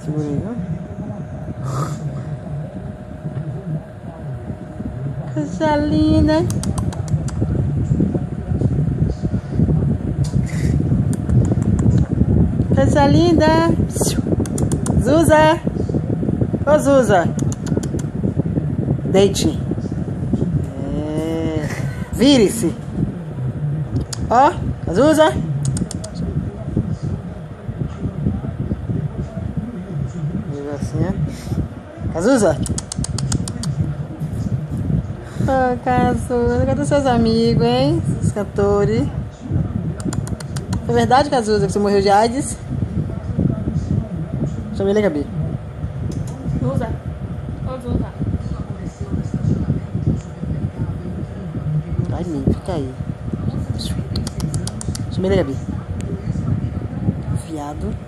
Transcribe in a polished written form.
Segura aí, viu? Coisa linda. Coisa linda. Zuza. Ô Zuza. Deite. Vire-se. Ó, Zuza. Cazuza? Ô, Cazuza, cadê seus amigos, hein? Os cantores. É verdade, Cazuza, que você morreu de AIDS? Chama ele, Gabi. Zuza. Ô, Zuza. Ai, mim, fica aí. Chama ele, Gabi. Viado.